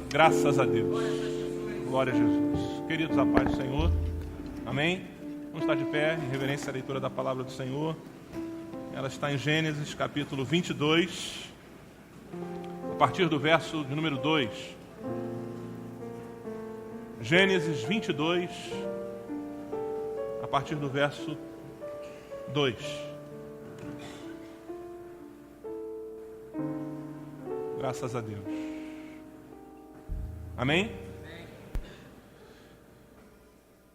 Graças a Deus. Glória a Jesus. Queridos, a paz do Senhor. Amém? Vamos estar de pé em reverência à leitura da palavra do Senhor. Ela está em Gênesis capítulo 22, a partir do verso de número 2. Gênesis 22, a partir do verso 2. Graças a Deus. Amém?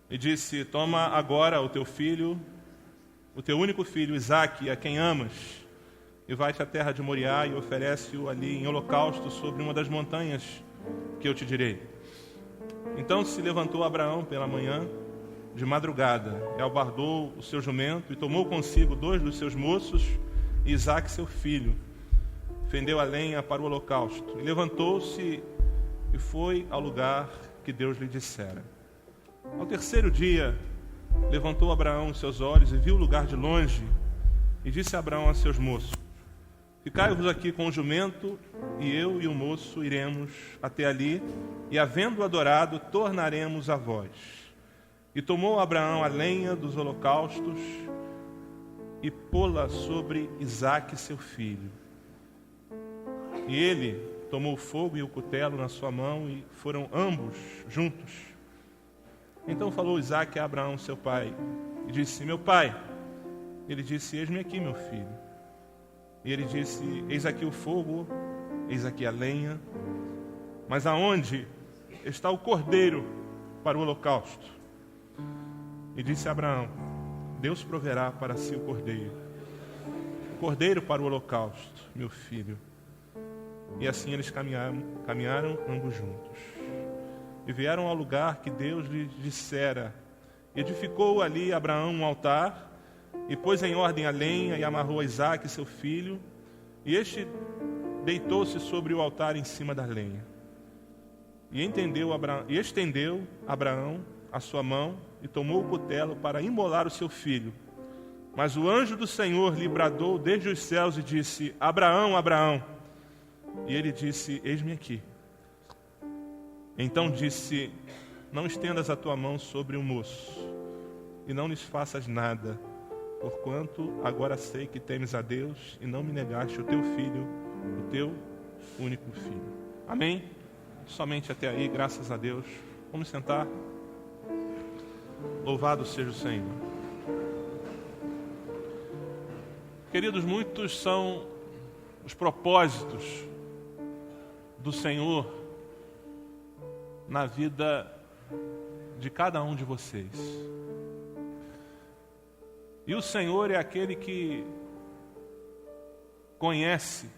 E disse: toma agora o teu filho, o teu único filho, Isaque, a quem amas, e vai-te à terra de Moriá e oferece-o ali em holocausto sobre uma das montanhas que eu te direi. Então se levantou Abraão pela manhã, de madrugada, e albardou o seu jumento, e tomou consigo 2 dos seus moços, e Isaque seu filho, fendeu a lenha para o holocausto, e levantou-se e foi ao lugar que Deus lhe dissera. Ao terceiro dia, levantou Abraão os seus olhos e viu o lugar de longe, e disse a Abraão a seus moços: ficai-vos aqui com o jumento, e eu e o moço iremos até ali, e havendo adorado, tornaremos a vós. E tomou Abraão a lenha dos holocaustos, e pô-la sobre Isaque seu filho. E ele tomou o fogo e o cutelo na sua mão, e foram ambos juntos. Então falou Isaque a Abraão seu pai, e disse: meu pai. Ele disse: eis-me aqui, meu filho. E ele disse: eis aqui o fogo, eis aqui a lenha, mas aonde está o cordeiro para o holocausto? E disse Abraão: Deus proverá para si o cordeiro para o holocausto, meu filho. E assim eles caminharam ambos juntos. E vieram ao lugar que Deus lhes dissera. Edificou ali Abraão um altar, e pôs em ordem a lenha, e amarrou a Isaque seu filho, e este deitou-se sobre o altar em cima da lenha. E estendeu Abraão a sua mão, e tomou o cutelo para imolar o seu filho. Mas o anjo do Senhor lhe bradou desde os céus e disse: Abraão, Abraão. E ele disse: eis-me aqui. Então disse: não estendas a tua mão sobre o moço, e não lhes faças nada, porquanto agora sei que temes a Deus, e não me negaste o teu filho, o teu único filho. Amém? Somente até aí, graças a Deus. Vamos sentar. Louvado seja o Senhor. Queridos, muitos são os propósitos do Senhor na vida de cada um de vocês. E o Senhor é aquele que conhece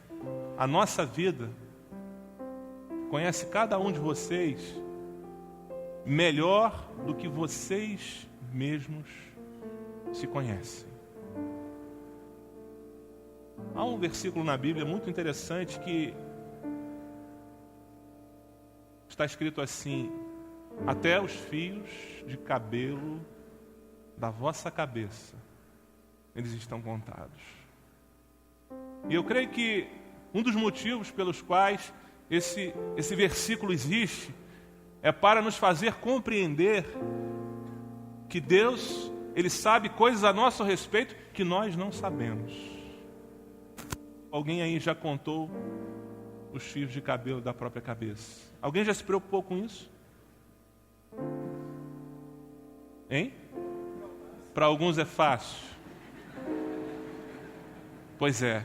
a nossa vida, conhece cada um de vocês melhor do que vocês mesmos se conhecem. Há um versículo na Bíblia muito interessante que está escrito assim: até os fios de cabelo da vossa cabeça, eles estão contados. E eu creio que um dos motivos pelos quais esse versículo existe é para nos fazer compreender que Deus, Ele sabe coisas a nosso respeito que nós não sabemos. Alguém aí já contou os fios de cabelo da própria cabeça? Alguém já se preocupou com isso? Hein? Para alguns é fácil. Pois é.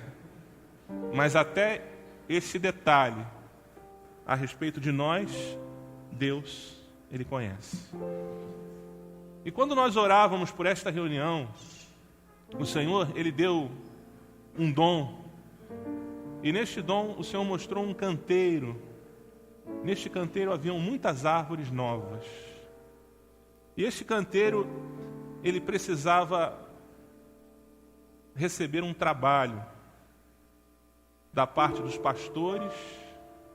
Mas até esse detalhe a respeito de nós, Deus, Ele conhece. E quando nós orávamos por esta reunião, o Senhor, Ele deu um dom. E neste dom o Senhor mostrou um canteiro. Neste canteiro haviam muitas árvores novas. E este canteiro, ele precisava receber um trabalho da parte dos pastores,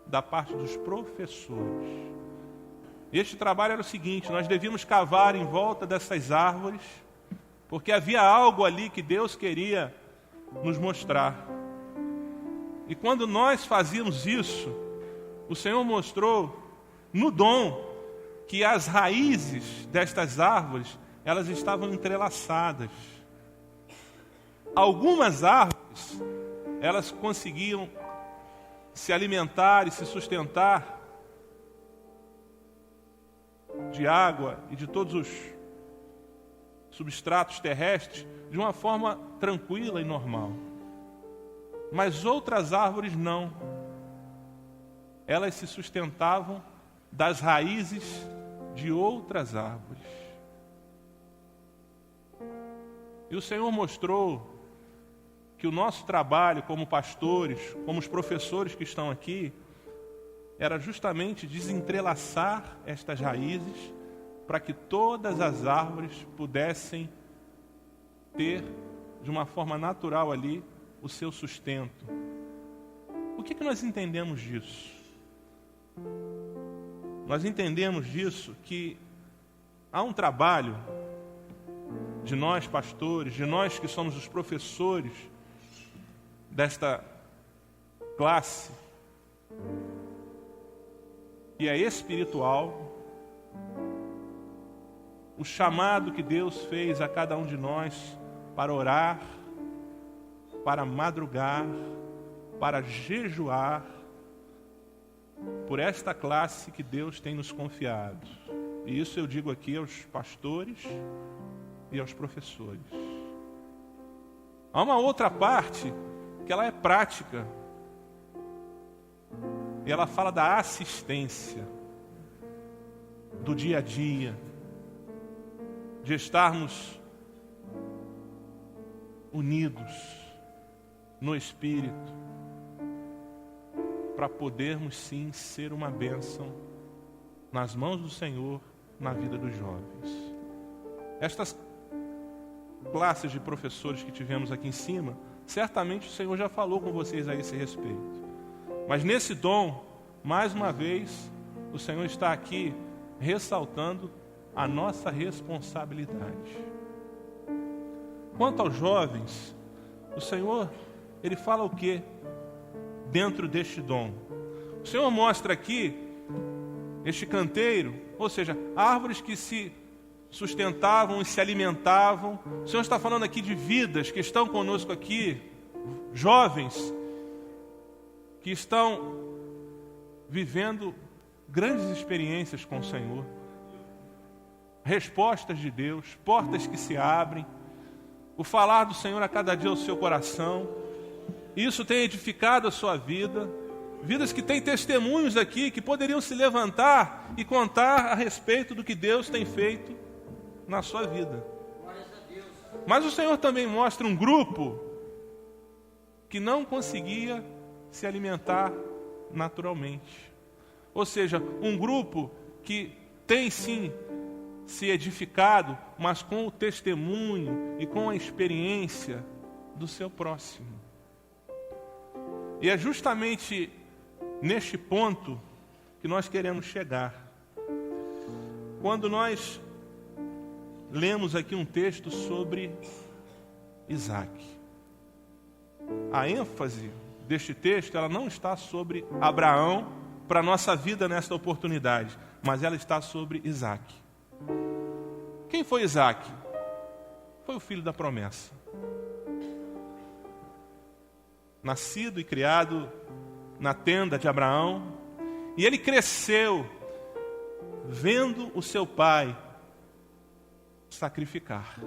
da parte dos professores. E este trabalho era o seguinte: nós devíamos cavar em volta dessas árvores, porque havia algo ali que Deus queria nos mostrar. E quando nós fazíamos isso, o Senhor mostrou no dom que as raízes destas árvores, elas estavam entrelaçadas. Algumas árvores, elas conseguiam se alimentar e se sustentar de água e de todos os substratos terrestres de uma forma tranquila e normal. Mas outras árvores não. Elas se sustentavam das raízes de outras árvores. E o Senhor mostrou que o nosso trabalho como pastores, como os professores que estão aqui, era justamente desentrelaçar estas raízes para que todas as árvores pudessem ter, de uma forma natural ali, o seu sustento. O que nós entendemos disso? Nós entendemos disso que há um trabalho de nós pastores, de nós que somos os professores desta classe, que é espiritual, o chamado que Deus fez a cada um de nós para orar, para madrugar, para jejuar, por esta classe que Deus tem nos confiado. E isso eu digo aqui aos pastores e aos professores. Há uma outra parte que ela é prática, e ela fala da assistência, do dia a dia, de estarmos unidos no Espírito, para podermos sim ser uma bênção nas mãos do Senhor, na vida dos jovens. Estas classes de professores que tivemos aqui em cima, certamente o Senhor já falou com vocês a esse respeito. Mas nesse dom, mais uma vez, o Senhor está aqui ressaltando a nossa responsabilidade. Quanto aos jovens, o Senhor, Ele fala o quê? Dentro deste dom. O Senhor mostra aqui este canteiro, ou seja, árvores que se sustentavam e se alimentavam. O Senhor está falando aqui de vidas que estão conosco aqui, jovens que estão vivendo grandes experiências com o Senhor, respostas de Deus, portas que se abrem, o falar do Senhor a cada dia ao seu coração. Isso tem edificado a sua vida, vidas que têm testemunhos aqui, que poderiam se levantar e contar a respeito do que Deus tem feito na sua vida. Mas o Senhor também mostra um grupo que não conseguia se alimentar naturalmente. Ou seja, um grupo que tem sim se edificado, mas com o testemunho e com a experiência do seu próximo. E é justamente neste ponto que nós queremos chegar. Quando nós lemos aqui um texto sobre Isaac, a ênfase deste texto, ela não está sobre Abraão para a nossa vida nesta oportunidade, mas ela está sobre Isaac. Quem foi Isaac? Foi o filho da promessa. Nascido e criado na tenda de Abraão, e ele cresceu vendo o seu pai sacrificar,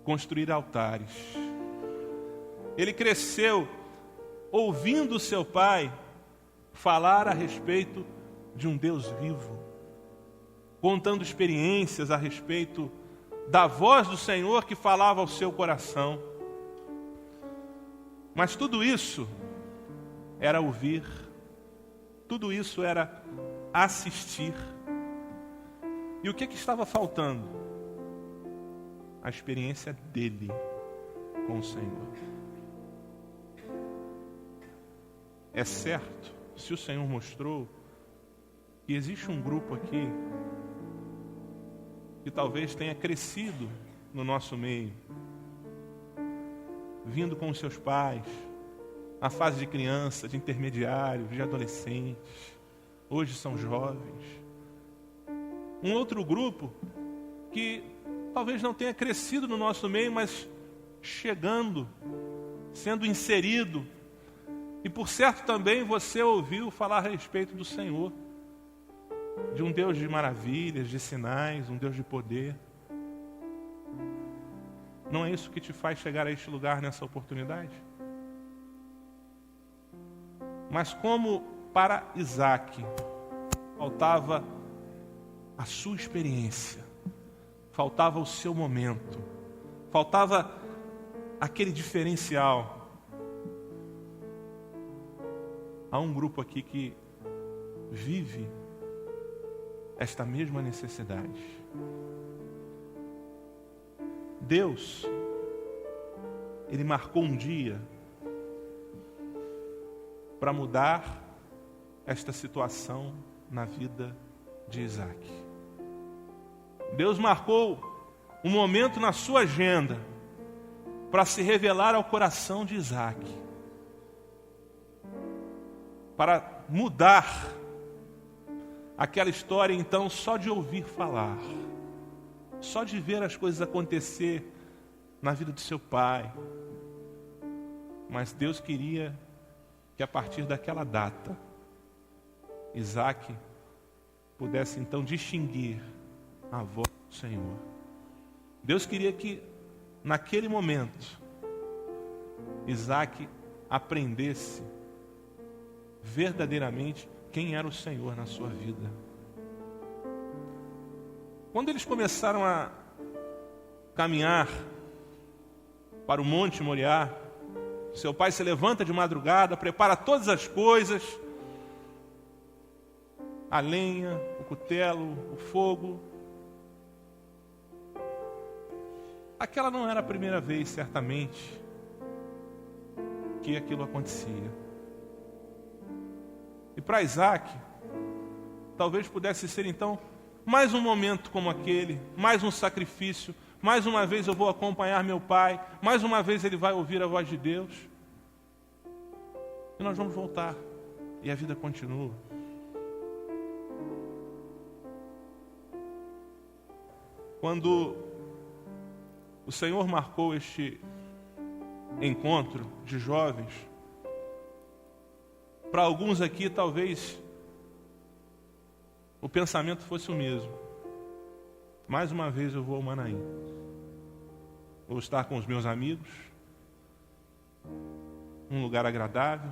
construir altares. Ele cresceu ouvindo o seu pai falar a respeito de um Deus vivo, contando experiências a respeito da voz do Senhor que falava ao seu coração. Mas tudo isso era ouvir, tudo isso era assistir. E o que estava faltando? A experiência dele com o Senhor. É certo, se o Senhor mostrou que existe um grupo aqui que talvez tenha crescido no nosso meio, vindo com os seus pais, na fase de criança, de intermediário, de adolescente, hoje são jovens. Um outro grupo que talvez não tenha crescido no nosso meio, mas chegando, sendo inserido. E por certo também você ouviu falar a respeito do Senhor, de um Deus de maravilhas, de sinais, um Deus de poder. Não é isso que te faz chegar a este lugar nessa oportunidade? Mas como para Isaac faltava a sua experiência, faltava o seu momento, faltava aquele diferencial. Há um grupo aqui que vive esta mesma necessidade. Deus, Ele marcou um dia para mudar esta situação na vida de Isaac. Deus marcou um momento na sua agenda para se revelar ao coração de Isaac, para mudar aquela história então só de ouvir falar, só de ver as coisas acontecer na vida de seu pai. Mas Deus queria que a partir daquela data, Isaac pudesse então distinguir a voz do Senhor. Deus queria que naquele momento Isaac aprendesse verdadeiramente quem era o Senhor na sua vida. Quando eles começaram a caminhar para o Monte Moriá, seu pai se levanta de madrugada, prepara todas as coisas, a lenha, o cutelo, o fogo. Aquela não era a primeira vez, certamente, que aquilo acontecia. E para Isaac, talvez pudesse ser então mais um momento como aquele, mais um sacrifício, mais uma vez eu vou acompanhar meu pai, mais uma vez ele vai ouvir a voz de Deus. E nós vamos voltar, e a vida continua. Quando o Senhor marcou este encontro de jovens, para alguns aqui talvez o pensamento fosse o mesmo. Mais uma vez eu vou ao Manaim. Vou estar com os meus amigos, um lugar agradável,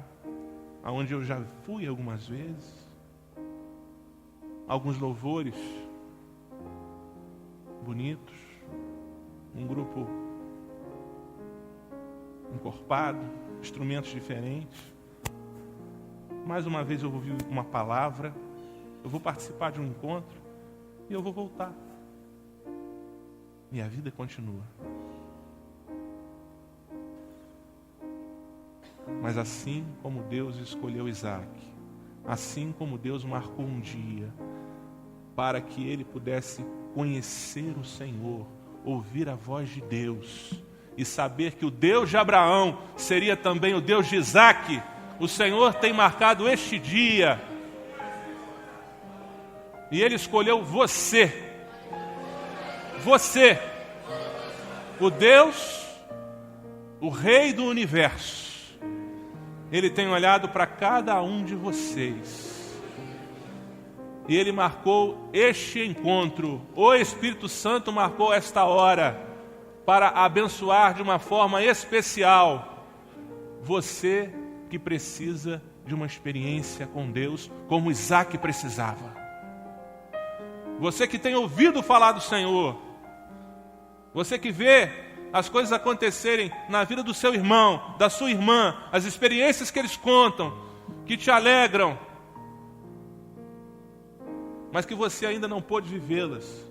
aonde eu já fui algumas vezes. Alguns louvores bonitos, um grupo encorpado, instrumentos diferentes. Mais uma vez eu vou ouvir uma palavra, eu vou participar de um encontro e eu vou voltar. E a vida continua. Mas assim como Deus escolheu Isaac, assim como Deus marcou um dia para que ele pudesse conhecer o Senhor, ouvir a voz de Deus e saber que o Deus de Abraão seria também o Deus de Isaac, o Senhor tem marcado este dia e Ele escolheu você, o Deus, o Rei do Universo. Ele tem olhado para cada um de vocês e Ele marcou este encontro. O Espírito Santo marcou esta hora para abençoar de uma forma especial você que precisa de uma experiência com Deus, como Isaac precisava. Você que tem ouvido falar do Senhor, você que vê as coisas acontecerem na vida do seu irmão, da sua irmã, as experiências que eles contam, que te alegram, mas que você ainda não pôde vivê-las.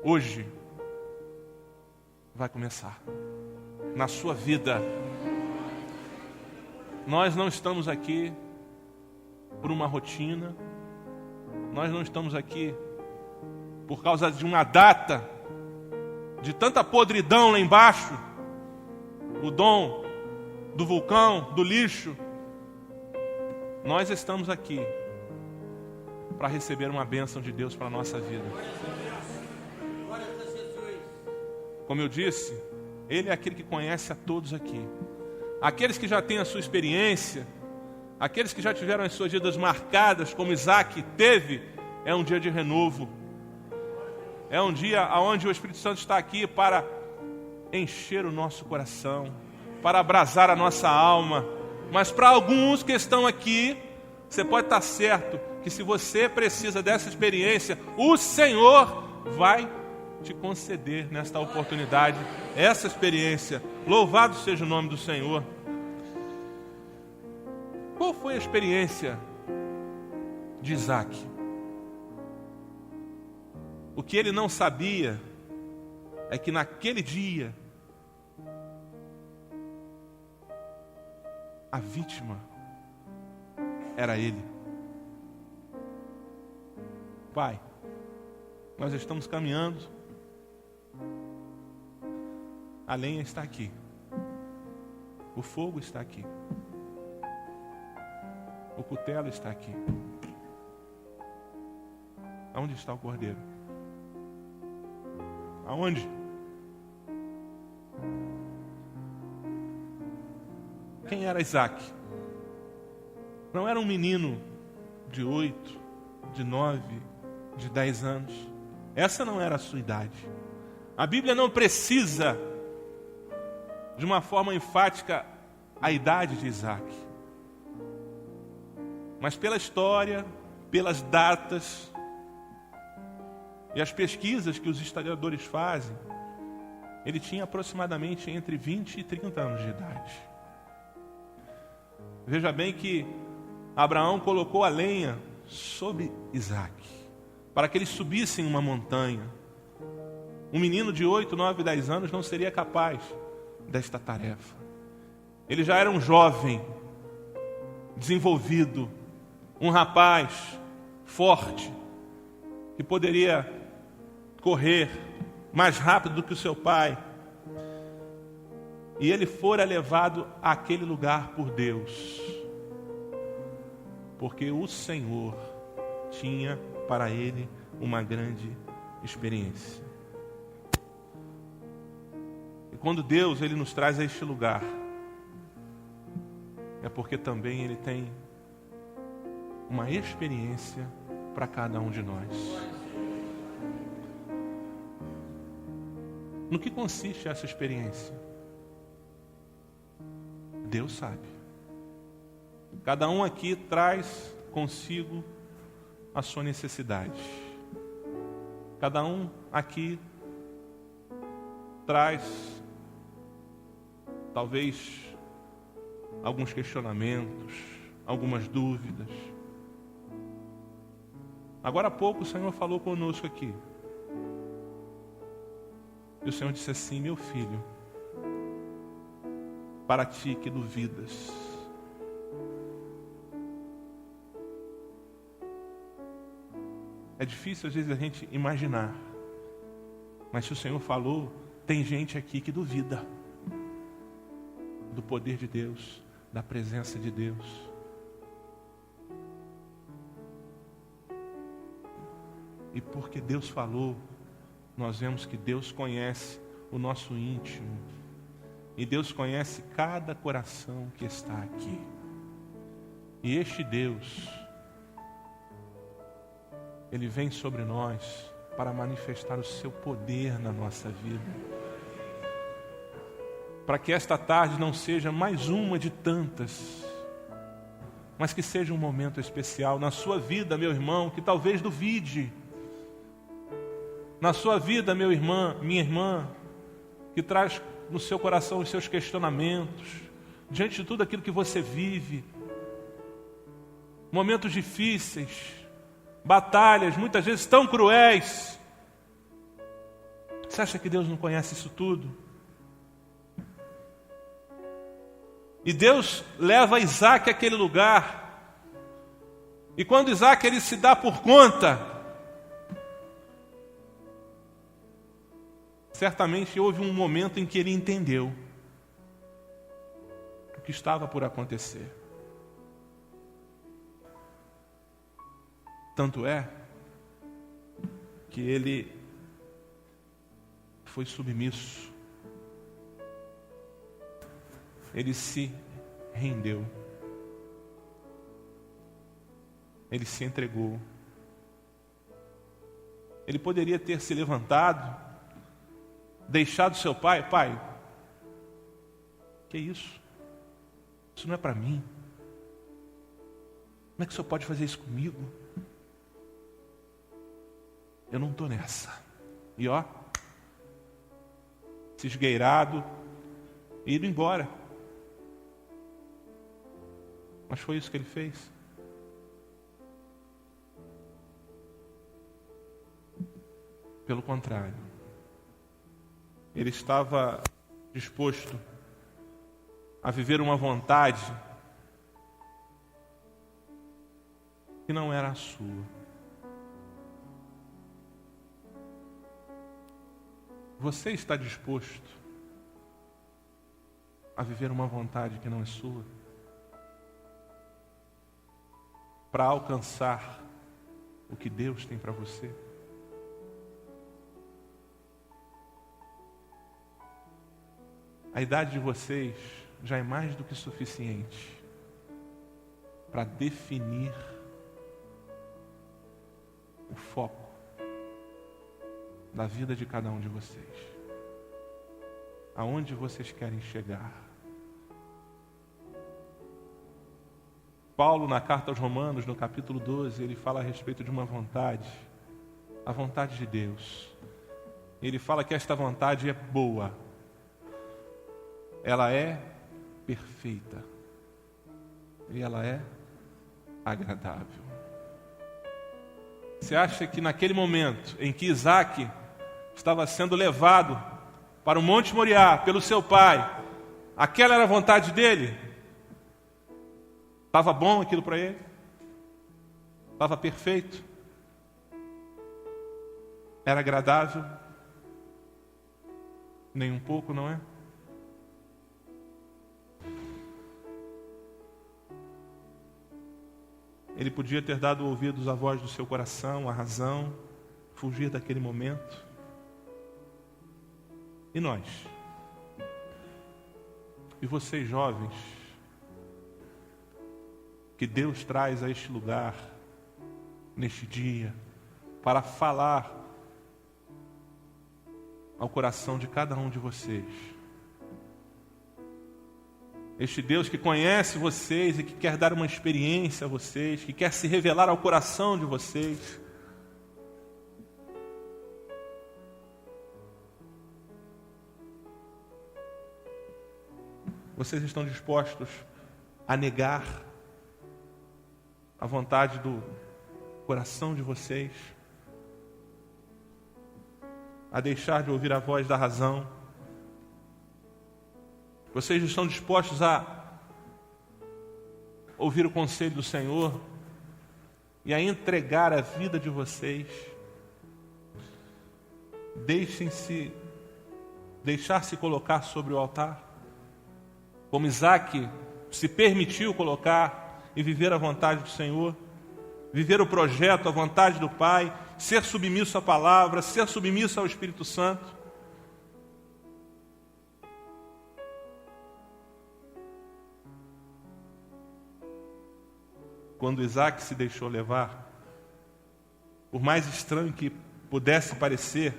Hoje vai começar na sua vida. Nós não estamos aqui por uma rotina, nós não estamos aqui por causa de uma data, de tanta podridão lá embaixo, o dom do vulcão, do lixo, nós estamos aqui para receber uma bênção de Deus para a nossa vida. Como eu disse, Ele é aquele que conhece a todos aqui. Aqueles que já têm a sua experiência, aqueles que já tiveram as suas vidas marcadas, como Isaac teve, é um dia de renovo. É um dia onde o Espírito Santo está aqui para encher o nosso coração, para abrasar a nossa alma. Mas para alguns que estão aqui, você pode estar certo que se você precisa dessa experiência, o Senhor vai te conceder nesta oportunidade essa experiência. Louvado seja o nome do Senhor. Qual foi a experiência de Isaac? O que ele não sabia é que naquele dia a vítima era ele. Pai, nós estamos caminhando, a lenha está aqui, o fogo está aqui, o cutelo está aqui. Aonde está o cordeiro? Aonde? Quem era Isaac? Não era um menino de 8, de 9, de 10 anos. Essa não era a sua idade. A Bíblia não precisa, de uma forma enfática, a idade de Isaac. Mas pela história, pelas datas e as pesquisas que os historiadores fazem, ele tinha aproximadamente entre 20 e 30 anos de idade. Veja bem que Abraão colocou a lenha sobre Isaac, para que eles subissem uma montanha. Um menino de 8, 9, 10 anos não seria capaz desta tarefa. Ele já era um jovem, desenvolvido, um rapaz forte, que poderia correr mais rápido do que o seu pai. E ele fora levado àquele lugar por Deus, porque o Senhor tinha para ele uma grande experiência. E quando Deus ele nos traz a este lugar, é porque também Ele tem uma experiência para cada um de nós. No que consiste essa experiência? Deus sabe. Cada um aqui traz consigo a sua necessidade. Cada um aqui traz, talvez, alguns questionamentos, algumas dúvidas. Agora há pouco o Senhor falou conosco aqui. E o Senhor disse assim: meu filho, para ti que duvidas, é difícil às vezes a gente imaginar, mas se o Senhor falou, tem gente aqui que duvida do poder de Deus, da presença de Deus. E porque Deus falou, nós vemos que Deus conhece o nosso íntimo. E Deus conhece cada coração que está aqui. E este Deus, Ele vem sobre nós para manifestar o seu poder na nossa vida. Para que esta tarde não seja mais uma de tantas, mas que seja um momento especial na sua vida, meu irmão, que talvez duvide. Na sua vida, meu irmão, minha irmã, que traz no seu coração os seus questionamentos, diante de tudo aquilo que você vive, momentos difíceis, batalhas, muitas vezes tão cruéis. Você acha que Deus não conhece isso tudo? E Deus leva Isaac àquele lugar. E quando Isaac ele se dá por conta, certamente houve um momento em que ele entendeu o que estava por acontecer. Tanto é que ele foi submisso. Ele se rendeu. Ele se entregou. Ele poderia ter se levantado, deixado seu pai. Pai, que isso? Isso não é para mim. Como é que o senhor pode fazer isso comigo? Eu não estou nessa. E se esgueirado, ido embora. Mas foi isso que ele fez. Pelo contrário, ele estava disposto a viver uma vontade que não era a sua. Você está disposto a viver uma vontade que não é sua? Para alcançar o que Deus tem para você? A idade de vocês já é mais do que suficiente para definir o foco da vida de cada um de vocês. Aonde vocês querem chegar? Paulo, na carta aos Romanos, no capítulo 12, ele fala a respeito de uma vontade, a vontade de Deus. Ele fala que esta vontade é boa, ela é perfeita e ela é agradável. Você acha que naquele momento em que Isaac estava sendo levado para o Monte Moriá pelo seu pai, aquela era a vontade dele? Estava bom aquilo para ele? Estava perfeito? Era agradável? Nem um pouco, não é? Ele podia ter dado ouvidos à voz do seu coração, à razão, fugir daquele momento. E nós? E vocês jovens, que Deus traz a este lugar, neste dia, para falar ao coração de cada um de vocês. Este Deus que conhece vocês e que quer dar uma experiência a vocês, que quer se revelar ao coração de vocês. Vocês estão dispostos a negar a vontade do coração de vocês? A deixar de ouvir a voz da razão? Vocês estão dispostos a ouvir o conselho do Senhor e a entregar a vida de vocês? Deixar-se colocar sobre o altar, como Isaac se permitiu colocar e viver a vontade do Senhor, viver o projeto, a vontade do Pai, ser submisso à palavra, ser submisso ao Espírito Santo. Quando Isaac se deixou levar, por mais estranho que pudesse parecer,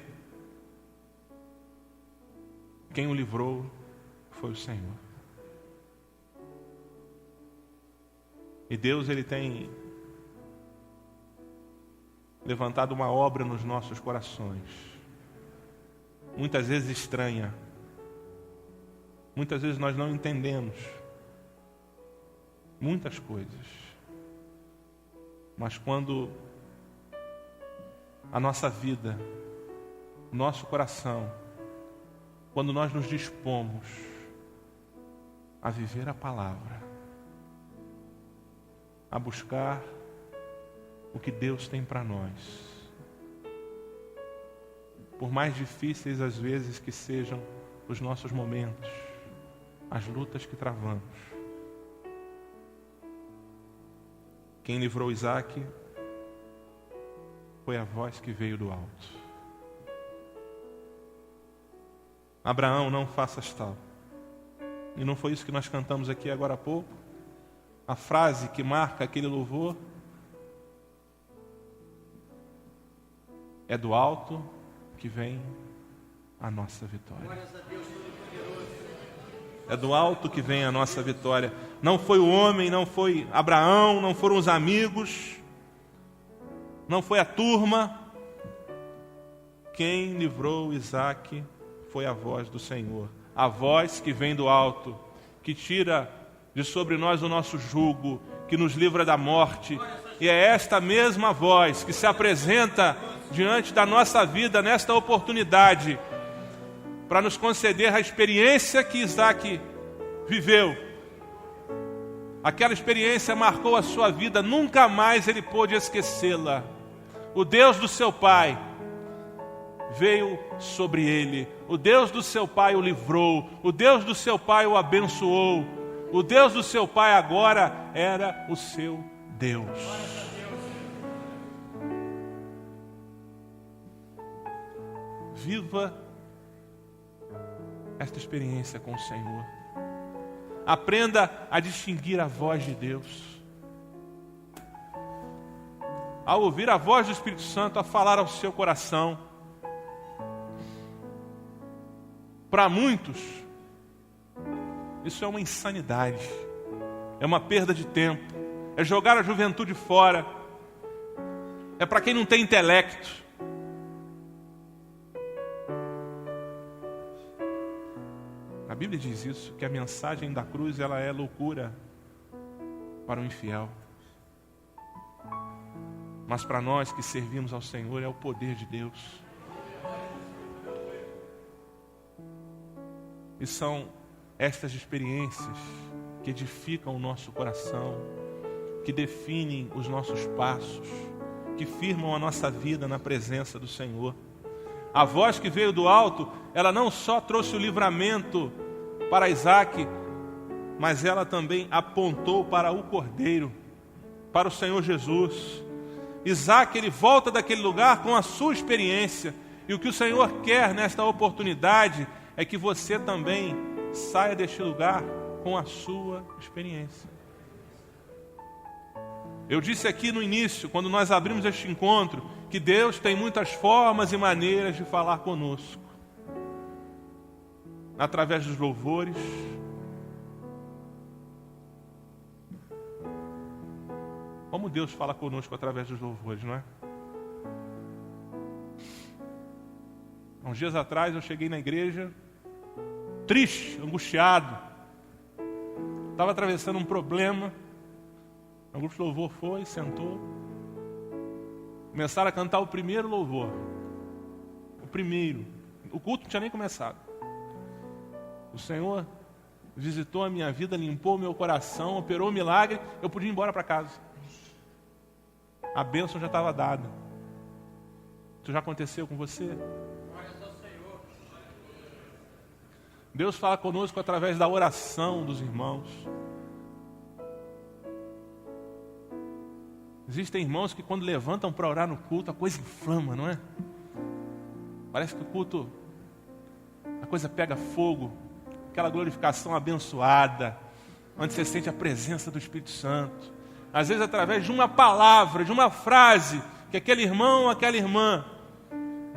quem o livrou foi o Senhor. E Deus, Ele tem levantado uma obra nos nossos corações, muitas vezes estranha, muitas vezes nós não entendemos muitas coisas. Mas quando a nossa vida, o nosso coração, quando nós nos dispomos a viver a palavra, a buscar o que Deus tem para nós, por mais difíceis às vezes que sejam os nossos momentos, as lutas que travamos, quem livrou Isaac foi a voz que veio do alto. Abraão, não faças tal. E não foi isso que nós cantamos aqui agora há pouco? A frase que marca aquele louvor é do alto que vem a nossa vitória. É do alto que vem a nossa vitória. Não foi o homem, não foi Abraão, não foram os amigos, não foi a turma. Quem livrou Isaque foi a voz do Senhor. A voz que vem do alto, que tira de sobre nós o nosso jugo, que nos livra da morte. E é esta mesma voz que se apresenta diante da nossa vida nesta oportunidade, para nos conceder a experiência que Isaque viveu. Aquela experiência marcou a sua vida, nunca mais ele pôde esquecê-la. O Deus do seu pai veio sobre ele. O Deus do seu pai o livrou. O Deus do seu pai o abençoou. O Deus do seu pai agora era o seu Deus. Viva esta experiência com o Senhor. Aprenda a distinguir a voz de Deus. Ao ouvir a voz do Espírito Santo a falar ao seu coração, para muitos, isso é uma insanidade, é uma perda de tempo, é jogar a juventude fora, é para quem não tem intelecto. A Bíblia diz isso, que a mensagem da cruz ela é loucura para o infiel. Mas para nós que servimos ao Senhor é o poder de Deus. E são estas experiências que edificam o nosso coração, que definem os nossos passos, que firmam a nossa vida na presença do Senhor. A voz que veio do alto, ela não só trouxe o livramento para Isaque, mas ela também apontou para o Cordeiro, para o Senhor Jesus. Isaque, ele volta daquele lugar com a sua experiência, e o que o Senhor quer nesta oportunidade é que você também saia deste lugar com a sua experiência. Eu disse aqui no início, quando nós abrimos este encontro, que Deus tem muitas formas e maneiras de falar conosco. Através dos louvores, como Deus fala conosco através dos louvores, não é? Há uns dias atrás eu cheguei na igreja triste, angustiado. Estava atravessando um problema. O grupo de louvor foi, sentou. Começaram a cantar o primeiro louvor. O primeiro. O culto não tinha nem começado. O Senhor visitou a minha vida, limpou o meu coração, operou o milagre. Eu podia ir embora para casa. A bênção já estava dada. Isso já aconteceu com você? Deus fala conosco através da oração dos irmãos. Existem irmãos que quando levantam para orar no culto, a coisa inflama, não é? Parece que o culto, a coisa pega fogo, aquela glorificação abençoada, onde você sente a presença do Espírito Santo. Às vezes através de uma palavra, de uma frase, que aquele irmão ou aquela irmã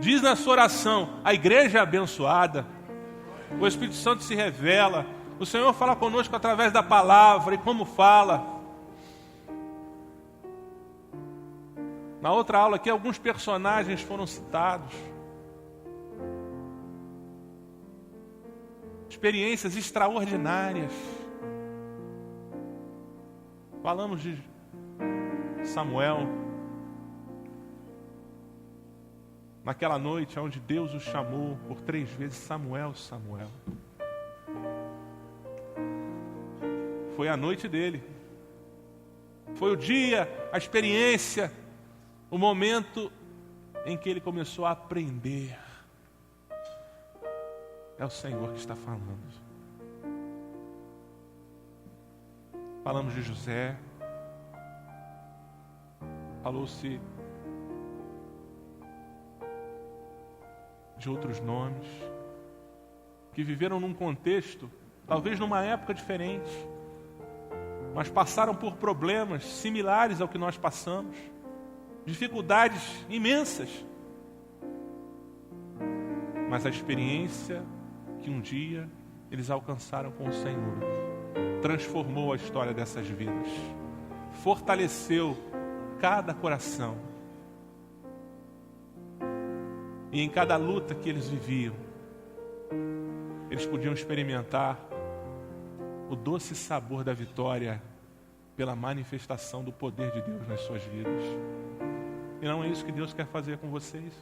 diz na sua oração, a igreja é abençoada, o Espírito Santo se revela, o Senhor fala conosco através da palavra, e como fala. Na outra aula aqui, alguns personagens foram citados. Experiências extraordinárias. Falamos de Samuel. Naquela noite onde Deus o chamou por 3 vezes, Samuel, Samuel. Foi a noite dele. Foi o dia, a experiência, o momento em que ele começou a aprender. É o Senhor que está falando. Falamos de José. Falou-se de outros nomes, que viveram num contexto, talvez numa época diferente, mas passaram por problemas similares ao que nós passamos, dificuldades imensas, mas a experiência que um dia eles alcançaram com o Senhor transformou a história dessas vidas, fortaleceu cada coração, e em cada luta que eles viviam, eles podiam experimentar o doce sabor da vitória pela manifestação do poder de Deus nas suas vidas. E não é isso que Deus quer fazer com vocês?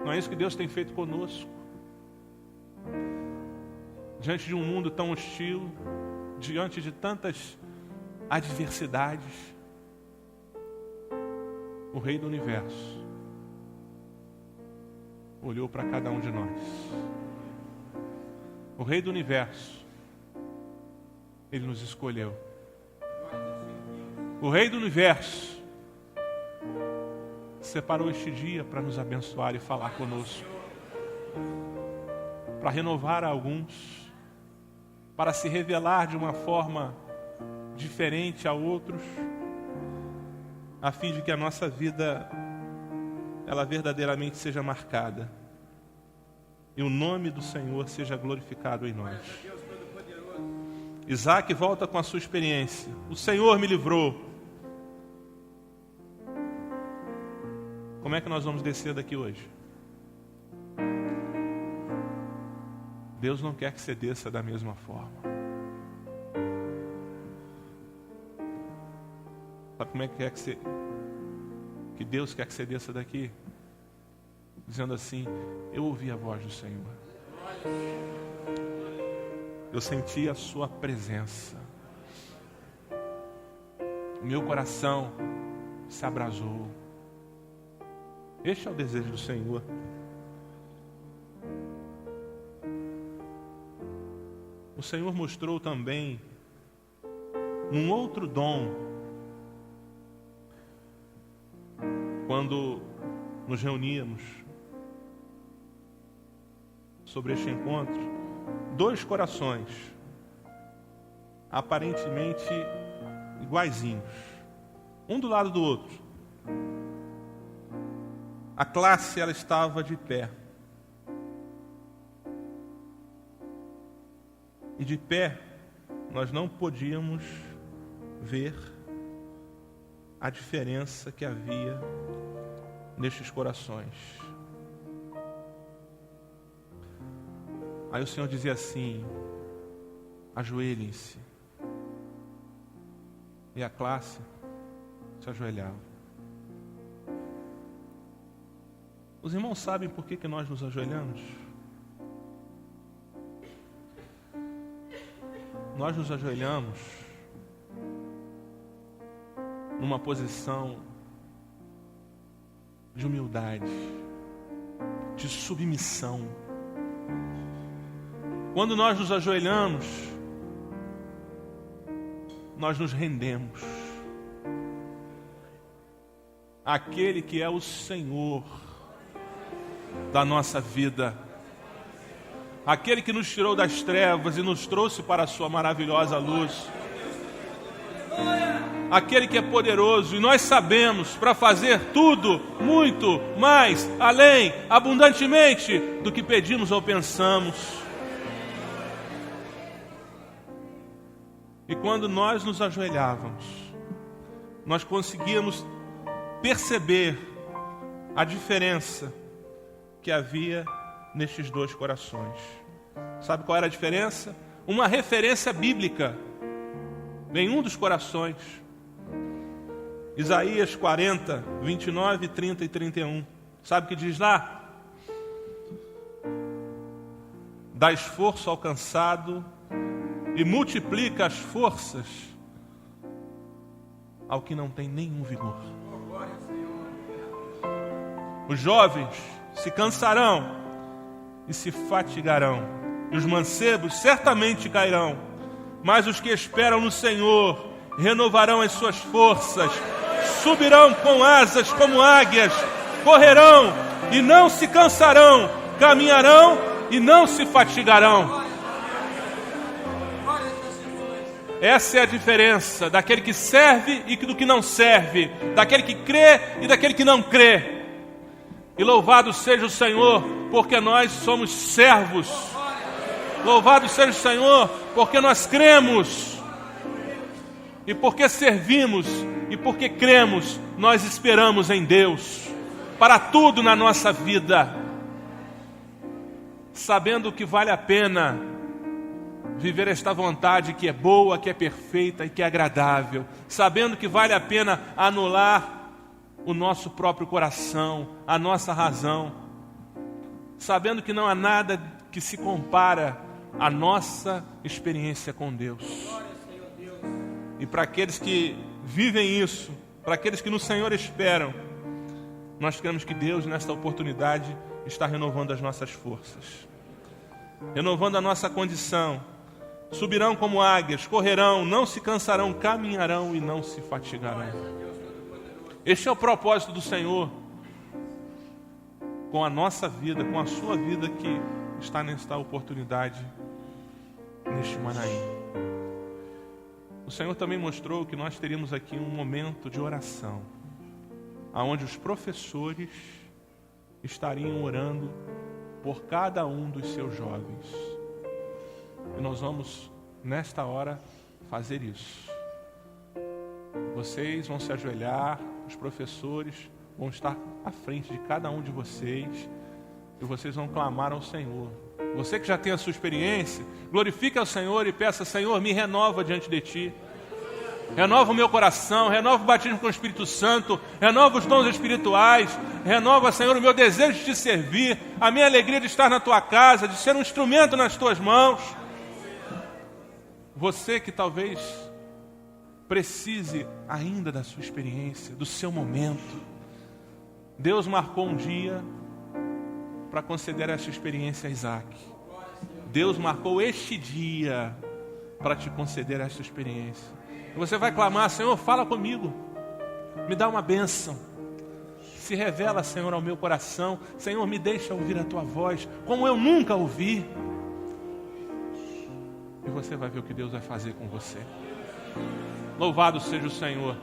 Não é isso que Deus tem feito conosco? Diante de um mundo tão hostil, diante de tantas adversidades, o Rei do Universo olhou para cada um de nós. O Rei do Universo, Ele nos escolheu. O Rei do Universo separou este dia para nos abençoar e falar conosco, para renovar a alguns, para se revelar de uma forma diferente a outros, a fim de que a nossa vida ela verdadeiramente seja marcada e o nome do Senhor seja glorificado em nós. Isaac volta com a sua experiência. O Senhor me livrou. Como é que nós vamos descer daqui hoje? Deus não quer que você desça da mesma forma. Sabe como é que que Deus quer que você desça daqui? Dizendo assim: eu ouvi a voz do Senhor, eu senti a sua presença, o meu coração se abrasou. Este é o desejo do Senhor. O Senhor mostrou também um outro dom quando nos reuníamos sobre este encontro. Dois corações aparentemente iguaizinhos, um do lado do outro. A classe ela estava de pé. E de pé nós não podíamos ver a diferença que havia nestes corações. Aí o Senhor dizia assim: ajoelhem-se. E a classe se ajoelhava. Os irmãos sabem por que nós nos ajoelhamos? Nós nos ajoelhamos numa posição de humildade, de submissão. Quando nós nos ajoelhamos, nós nos rendemos àquele que é o Senhor da nossa vida, aquele que nos tirou das trevas e nos trouxe para a sua maravilhosa luz, aquele que é poderoso, e nós sabemos para fazer tudo, muito mais, além, abundantemente do que pedimos ou pensamos. E quando nós nos ajoelhávamos, nós conseguíamos perceber a diferença que havia nestes dois corações. Sabe qual era a diferença? Uma referência bíblica. Nenhum dos corações. Isaías 40, 29, 30 e 31. Sabe o que diz lá? Dá esforço ao cansado e multiplica as forças ao que não tem nenhum vigor. Os jovens se cansarão e se fatigarão, e os mancebos certamente cairão, mas os que esperam no Senhor renovarão as suas forças, subirão com asas como águias, correrão e não se cansarão, caminharão e não se fatigarão. Essa é a diferença daquele que serve e do que não serve, daquele que crê e daquele que não crê. E louvado seja o Senhor, porque nós somos servos. Louvado seja o Senhor, porque nós cremos. E porque servimos e porque cremos, nós esperamos em Deus para tudo na nossa vida, sabendo que vale a pena viver esta vontade que é boa, que é perfeita e que é agradável, sabendo que vale a pena anular o nosso próprio coração, a nossa razão, sabendo que não há nada que se compara à nossa experiência com Deus. E para aqueles que vivem isso, para aqueles que no Senhor esperam, nós cremos que Deus, nesta oportunidade, está renovando as nossas forças, renovando a nossa condição. Subirão como águias, correrão, não se cansarão, caminharão e não se fatigarão. Este é o propósito do Senhor com a nossa vida, com a sua vida que está nesta oportunidade, neste Manaim. O Senhor também mostrou que nós teríamos aqui um momento de oração, onde os professores estariam orando por cada um dos seus jovens. E nós vamos, nesta hora, fazer isso. Vocês vão se ajoelhar, os professores vão estar à frente de cada um de vocês, e vocês vão clamar ao Senhor. Você que já tem a sua experiência, glorifique ao Senhor e peça: Senhor, me renova diante de Ti. Renova o meu coração, renova o batismo com o Espírito Santo, renova os dons espirituais, renova, Senhor, o meu desejo de Te servir, a minha alegria de estar na Tua casa, de ser um instrumento nas Tuas mãos. Você que talvez precise ainda da sua experiência, do seu momento. Deus marcou um dia para conceder essa experiência a Isaac. Deus marcou este dia para te conceder essa experiência. E você vai clamar: Senhor, fala comigo, me dá uma bênção, se revela, Senhor, ao meu coração. Senhor, me deixa ouvir a Tua voz como eu nunca ouvi. E você vai ver o que Deus vai fazer com você. Louvado seja o Senhor.